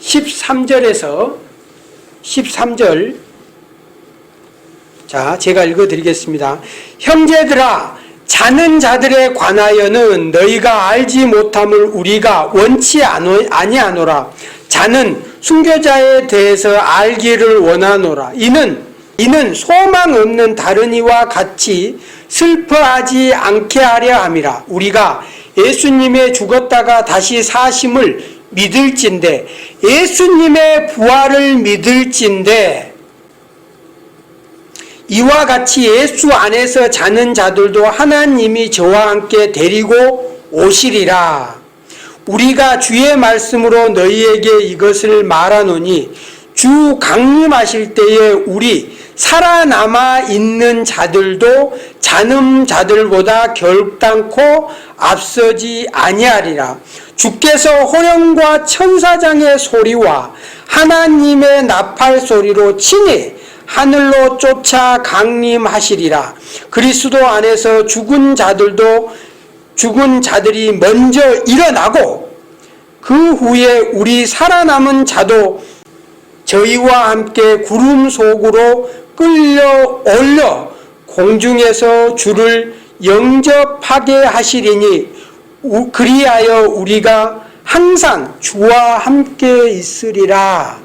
13절에서 13절, 자, 제가 읽어드리겠습니다. 형제들아, 자는 자들에 관하여는 너희가 알지 못함을 우리가 원치 아니하노라. 자는 순교자에 대해서 알기를 원하노라. 이는 소망 없는 다른 이와 같이 슬퍼하지 않게 하려 함이라. 우리가 예수님의 죽었다가 다시 사심을 믿을진대, 예수님의 부활을 믿을진대, 이와 같이 예수 안에서 자는 자들도 하나님이 저와 함께 데리고 오시리라. 우리가 주의 말씀으로 너희에게 이것을 말하노니 주 강림하실 때에 우리 살아남아 있는 자들도 자는 자들보다 결단코 앞서지 아니하리라. 주께서 호령과 천사장의 소리와 하나님의 나팔 소리로 친히 하늘로 쫓아 강림하시리라. 그리스도 안에서 죽은 자들이 먼저 일어나고 그 후에 우리 살아남은 자도 저희와 함께 구름 속으로 끌려 올려 공중에서 주를 영접하게 하시리니 그리하여 우리가 항상 주와 함께 있으리라.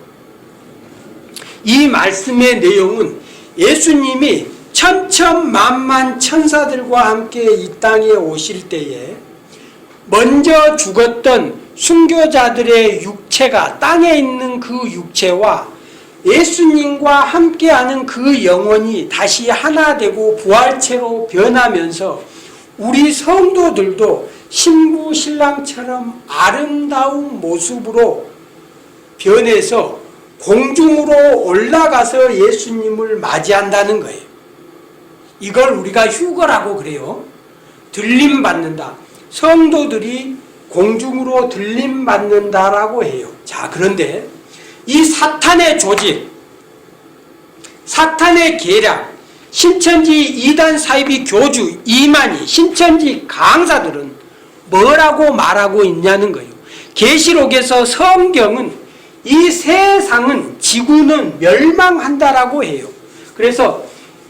이 말씀의 내용은 예수님이 천천만만 천사들과 함께 이 땅에 오실 때에 먼저 죽었던 순교자들의 육체가 땅에 있는 그 육체와 예수님과 함께하는 그 영혼이 다시 하나 되고 부활체로 변하면서 우리 성도들도 신부 신랑처럼 아름다운 모습으로 변해서 공중으로 올라가서 예수님을 맞이한다는 거예요. 이걸 우리가 휴거라고 그래요. 들림받는다. 성도들이 공중으로 들림받는다라고 해요. 자, 그런데 이 사탄의 조직, 사탄의 계략, 신천지 이단 사이비 교주 이만희, 신천지 강사들은 뭐라고 말하고 있냐는 거예요. 계시록에서 성경은 이 세상은, 지구는 멸망한다라고 해요. 그래서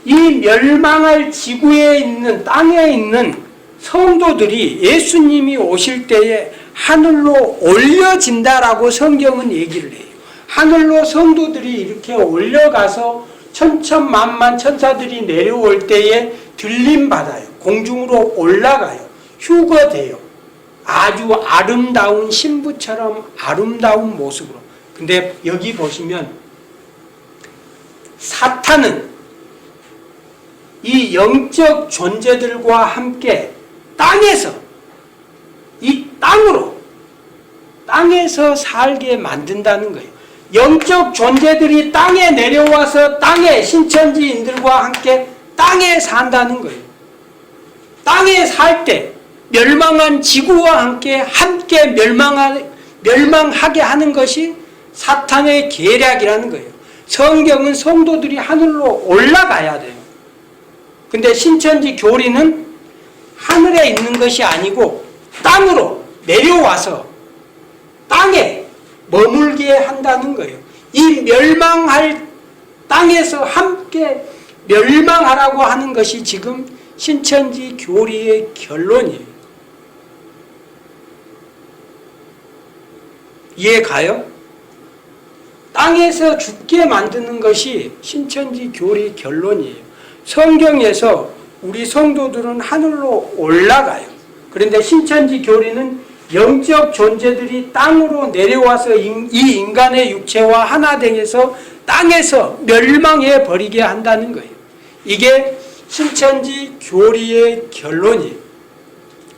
이 멸망할 지구에 있는, 땅에 있는 성도들이 예수님이 오실 때에 하늘로 올려진다라고 성경은 얘기를 해요. 하늘로 성도들이 이렇게 올려가서 천천만만 천사들이 내려올 때에 들림받아요. 공중으로 올라가요. 휴거돼요. 아주 아름다운 신부처럼 아름다운 모습으로. 근데 여기 보시면 사탄은 이 영적 존재들과 함께 땅에서, 이 땅에서 살게 만든다는 거예요. 영적 존재들이 땅에 내려와서 땅에 신천지인들과 함께 땅에 산다는 거예요. 땅에 살 때 멸망한 지구와 함께 멸망하게 하는 것이 사탄의 계략이라는 거예요. 성경은 성도들이 하늘로 올라가야 돼요. 근데 신천지 교리는 하늘에 있는 것이 아니고 땅으로 내려와서 땅에 머물게 한다는 거예요. 이 멸망할 땅에서 함께 멸망하라고 하는 것이 지금 신천지 교리의 결론이에요. 이해 가요? 땅에서 죽게 만드는 것이 신천지 교리 결론이에요. 성경에서 우리 성도들은 하늘로 올라가요. 그런데 신천지 교리는 영적 존재들이 땅으로 내려와서 이 인간의 육체와 하나 되어서 땅에서 멸망해 버리게 한다는 거예요. 이게 신천지 교리의 결론이에요.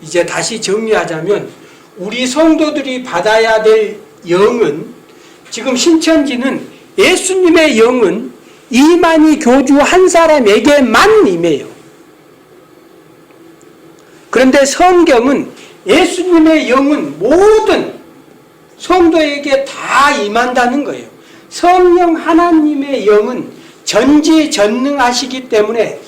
이제 다시 정리하자면 우리 성도들이 받아야 될 영은, 지금 신천지는 예수님의 영은 이만희 교주 한 사람에게만 임해요. 그런데 성경은 예수님의 영은 모든 성도에게 다 임한다는 거예요. 성령 하나님의 영은 전지전능하시기 때문에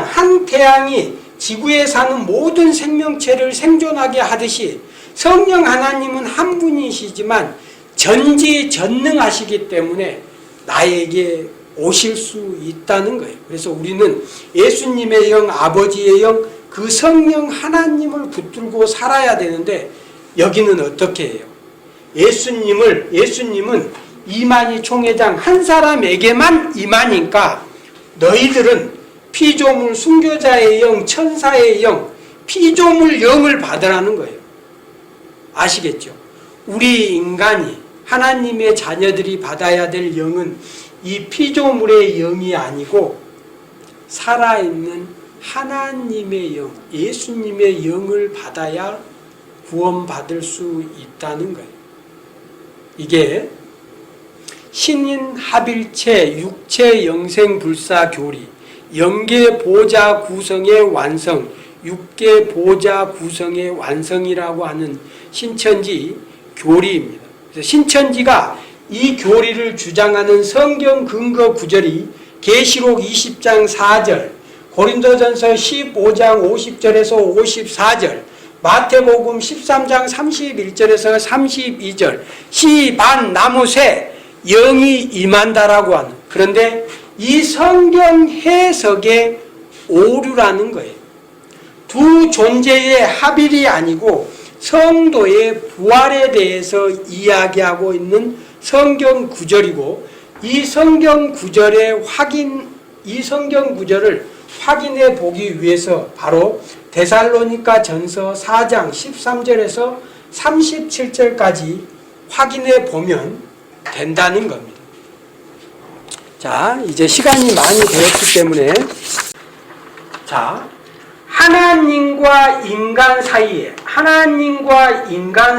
한 태양이 지구에 사는 모든 생명체를 생존하게 하듯이 성령 하나님은 한 분이시지만 전지전능하시기 때문에 나에게 오실 수 있다는 거예요. 그래서 우리는 예수님의 영, 아버지의 영, 그 성령 하나님을 붙들고 살아야 되는데 여기는 어떻게 해요? 예수님은 이만희 총회장 한 사람에게만 임하니까 너희들은 피조물 순교자의 영, 천사의 영, 피조물 영을 받으라는 거예요. 아시겠죠? 우리 인간이, 하나님의 자녀들이 받아야 될 영은 이 피조물의 영이 아니고 살아있는 하나님의 영, 예수님의 영을 받아야 구원받을 수 있다는 거예요. 이게 신인 합일체 육체 영생 불사 교리, 영계 보좌 구성의 완성, 육계 보좌 구성의 완성이라고 하는 신천지 교리입니다. 그래서 신천지가 이 교리를 주장하는 성경 근거 구절이 계시록 20장 4절, 고린도전서 15장 50절에서 54절, 마태복음 13장 31절에서 32절, 시, 반, 나무, 새, 영이 임한다라고 하는, 그런데 이 성경 해석의 오류라는 거예요. 두 존재의 합일이 아니고 성도의 부활에 대해서 이야기하고 있는 성경 구절이고, 이 성경 구절을 확인해 보기 위해서 바로 데살로니가 전서 4장 13절에서 37절까지 확인해 보면 된다는 겁니다. 자, 이제 시간이 많이 되었기 때문에 자, 하나님과 인간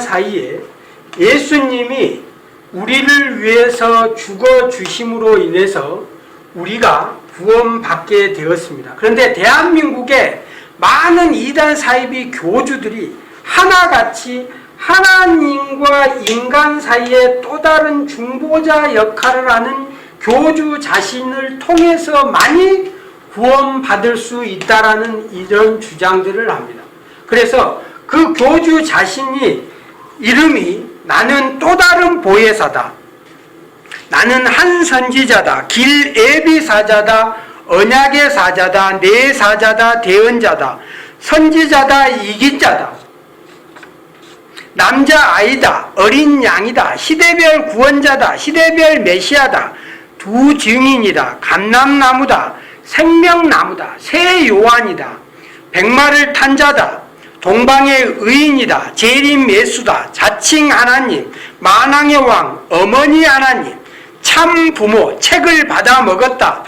사이에 예수님이 우리를 위해서 죽어 주심으로 인해서 우리가 구원받게 되었습니다. 그런데 대한민국의 많은 이단 사이비 교주들이 하나같이 하나님과 인간 사이에 또 다른 중보자 역할을 하는 교주 자신을 통해서 많이 구원받을 수 있다라는 이런 주장들을 합니다. 그래서 그 교주 자신이 이름이 나는 또 다른 보혜사다, 나는 한 선지자다, 길 예비 사자다, 언약의 사자다, 내 사자다, 대언자다, 선지자다, 이긴 자다, 남자아이다, 어린 양이다, 시대별 구원자다, 시대별 메시아다, 두 증인이다, 감람나무다, 생명나무다, 새 요한이다, 백마를 탄 자다, 동방의 의인이다, 재림 예수다, 자칭 하나님, 만왕의 왕, 어머니 하나님, 참 부모, 책을 받아 먹었다.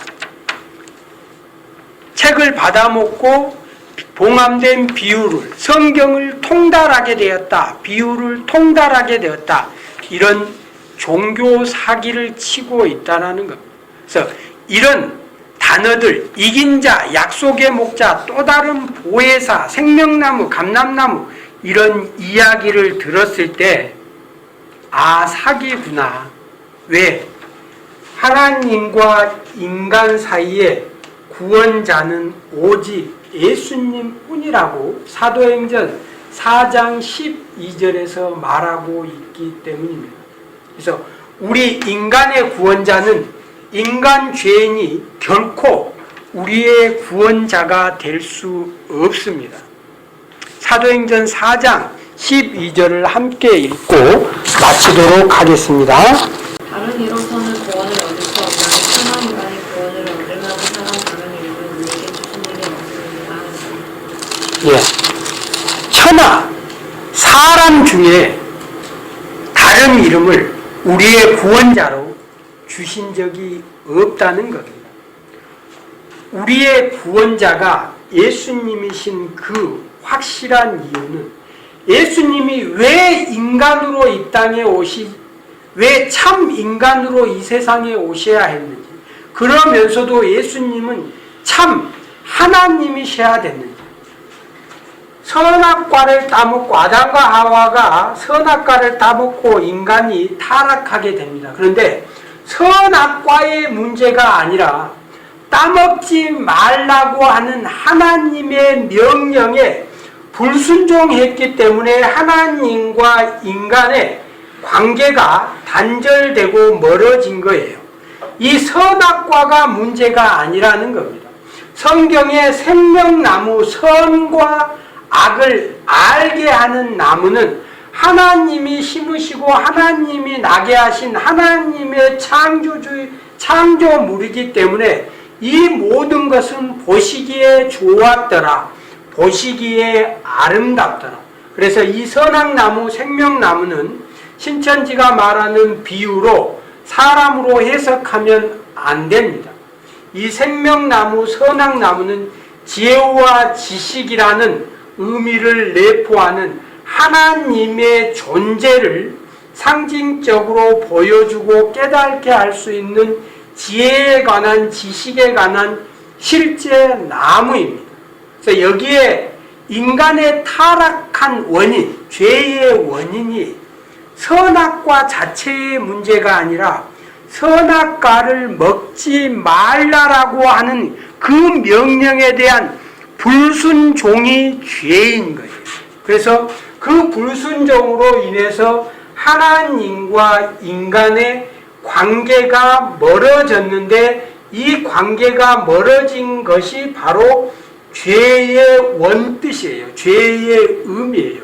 책을 받아 먹고 봉함된 비유를, 성경을 통달하게 되었다. 비유를 통달하게 되었다. 이런 종교 사기를 치고 있다는 겁니다. 그래서 이런 단어들, 이긴 자, 약속의 목자, 또 다른 보혜사, 생명나무, 감람나무 이런 이야기를 들었을 때 아, 사기구나. 왜? 하나님과 인간 사이에 구원자는 오직 예수님 뿐이라고 사도행전 4장 12절에서 말하고 있기 때문입니다. 그래서 우리 인간의 구원자는 인간 죄인이 결코 우리의 구원자가 될 수 없습니다. 사도행전 4장 12절을 함께 읽고 마치도록 하겠습니다. 다른 이로서는 구원을 얻을 수 없나니 천하 인간의 구원을 얻을 만한 사람 다른 이름은 우리에게 주신 일이 없습니다. 예, 천하 사람 중에 다른 이름을 우리의 구원자로 주신 적이 없다는 겁니다. 우리의 구원자가 예수님이신 그 확실한 이유는 예수님이 왜 인간으로 이 땅에 왜 참 인간으로 이 세상에 오셔야 했는지, 그러면서도 예수님은 참 하나님이셔야 됐는지, 선악과를 따먹고 아담과 하와가 선악과를 따먹고 인간이 타락하게 됩니다. 그런데 선악과의 문제가 아니라 따먹지 말라고 하는 하나님의 명령에 불순종했기 때문에 하나님과 인간의 관계가 단절되고 멀어진 거예요. 이 선악과가 문제가 아니라는 겁니다. 성경의 생명나무, 선과 악을 알게 하는 나무는 하나님이 심으시고 하나님이 나게 하신 하나님의 창조물이기 때문에 이 모든 것은 보시기에 좋았더라, 보시기에 아름답더라. 그래서 이 선악나무, 생명나무는 신천지가 말하는 비유로 사람으로 해석하면 안 됩니다. 이 생명나무, 선악나무는 지혜와 지식이라는 의미를 내포하는 하나님의 존재를 상징적으로 보여주고 깨닫게 할 수 있는 지혜에 관한, 지식에 관한 실제 나무입니다. 그래서 여기에 인간의 타락한 원인, 죄의 원인이 선악과 자체의 문제가 아니라 선악과를 먹지 말라라고 하는 그 명령에 대한 불순종이 죄인 거예요. 그래서 그 불순종으로 인해서 하나님과 인간의 관계가 멀어졌는데, 이 관계가 멀어진 것이 바로 죄의 원뜻이에요. 죄의 의미예요.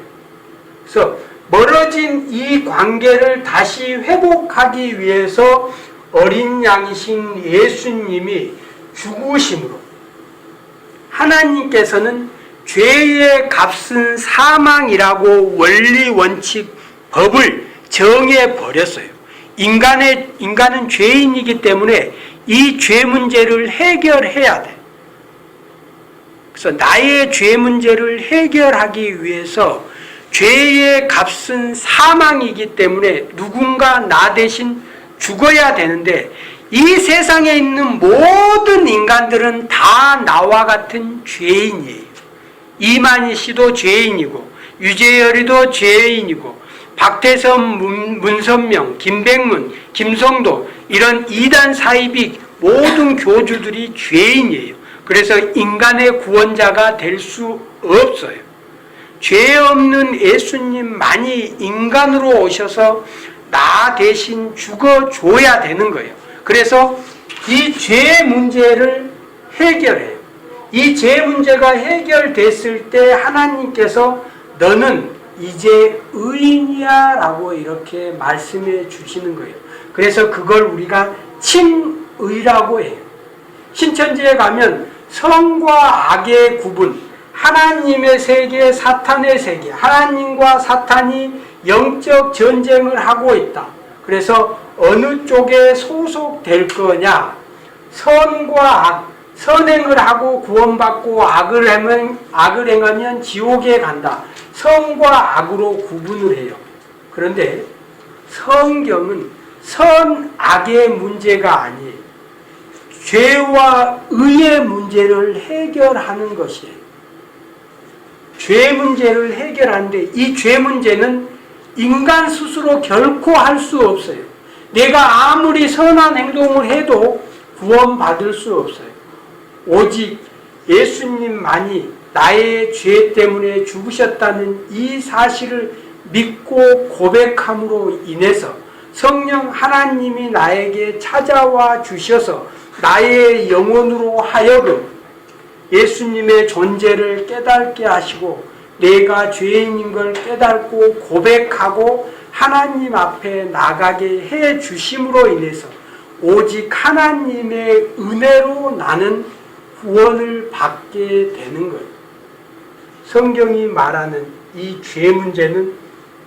그래서 멀어진 이 관계를 다시 회복하기 위해서 어린 양이신 예수님이 죽으심으로 하나님께서는 죄의 값은 사망이라고 원리 원칙 법을 정해 버렸어요. 인간은 죄인이기 때문에 이 죄 문제를 해결해야 돼. 그래서 나의 죄 문제를 해결하기 위해서 죄의 값은 사망이기 때문에 누군가 나 대신 죽어야 되는데, 이 세상에 있는 모든 인간들은 다 나와 같은 죄인이에요. 이만희 씨도 죄인이고, 유재열이도 죄인이고, 박태선, 문선명, 김백문, 김성도, 이런 이단 사이비 모든 교주들이 죄인이에요. 그래서 인간의 구원자가 될 수 없어요. 죄 없는 예수님만이 인간으로 오셔서 나 대신 죽어줘야 되는 거예요. 그래서 이 죄 문제를 해결해요. 이 죄 문제가 해결됐을 때 하나님께서 너는 이제 의인이야 라고 이렇게 말씀해 주시는 거예요. 그래서 그걸 우리가 친의라고 해요. 신천지에 가면 선과 악의 구분, 하나님의 세계, 사탄의 세계, 하나님과 사탄이 영적 전쟁을 하고 있다. 그래서 어느 쪽에 소속될 거냐? 선과 악, 선행을 하고 구원받고 악을 행하면 지옥에 간다. 선과 악으로 구분을 해요. 그런데 성경은 선악의 문제가 아니에요. 죄와 의의 문제를 해결하는 것이에요. 죄 문제를 해결하는데 이 죄 문제는 인간 스스로 결코 할 수 없어요. 내가 아무리 선한 행동을 해도 구원받을 수 없어요. 오직 예수님만이 나의 죄 때문에 죽으셨다는 이 사실을 믿고 고백함으로 인해서 성령 하나님이 나에게 찾아와 주셔서 나의 영혼으로 하여금 예수님의 존재를 깨닫게 하시고 내가 죄인인 걸 깨닫고 고백하고 하나님 앞에 나가게 해 주심으로 인해서 오직 하나님의 은혜로 나는 구원을 받게 되는 거예요. 성경이 말하는 이 죄 문제는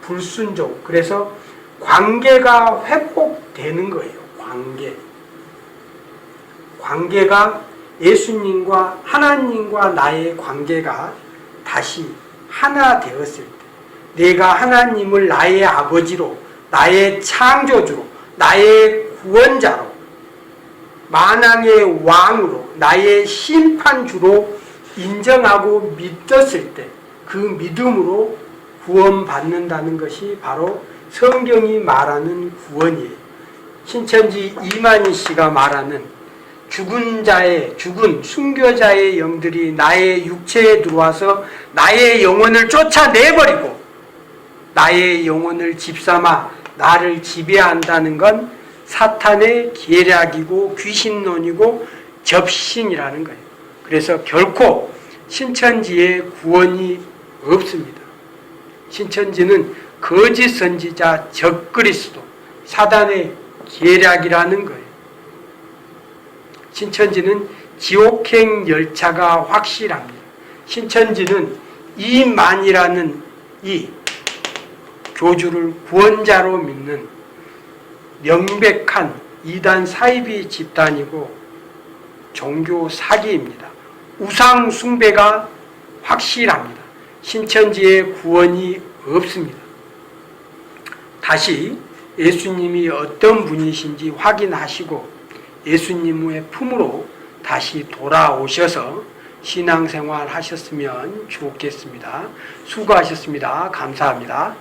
불순종, 그래서 관계가 회복되는 거예요. 관계가 예수님과 하나님과 나의 관계가 다시 하나 되었을 때, 내가 하나님을 나의 아버지로, 나의 창조주로, 나의 구원자로, 만왕의 왕으로, 나의 심판주로 인정하고 믿었을 때 그 믿음으로 구원받는다는 것이 바로 성경이 말하는 구원이에요. 신천지 이만희 씨가 말하는 죽은 순교자의 영들이 나의 육체에 들어와서 나의 영혼을 쫓아내버리고 나의 영혼을 집삼아 나를 지배한다는 건 사탄의 계략이고 귀신론이고 접신이라는 거예요. 그래서 결코 신천지에 구원이 없습니다. 신천지는 거짓 선지자, 적그리스도, 사단의 계략이라는 거예요. 신천지는 지옥행 열차가 확실합니다. 신천지는 이만이라는 이 교주를 구원자로 믿는 명백한 이단 사이비 집단이고 종교 사기입니다. 우상 숭배가 확실합니다. 신천지에 구원이 없습니다. 다시 예수님이 어떤 분이신지 확인하시고 예수님의 품으로 다시 돌아오셔서 신앙생활 하셨으면 좋겠습니다. 수고하셨습니다. 감사합니다.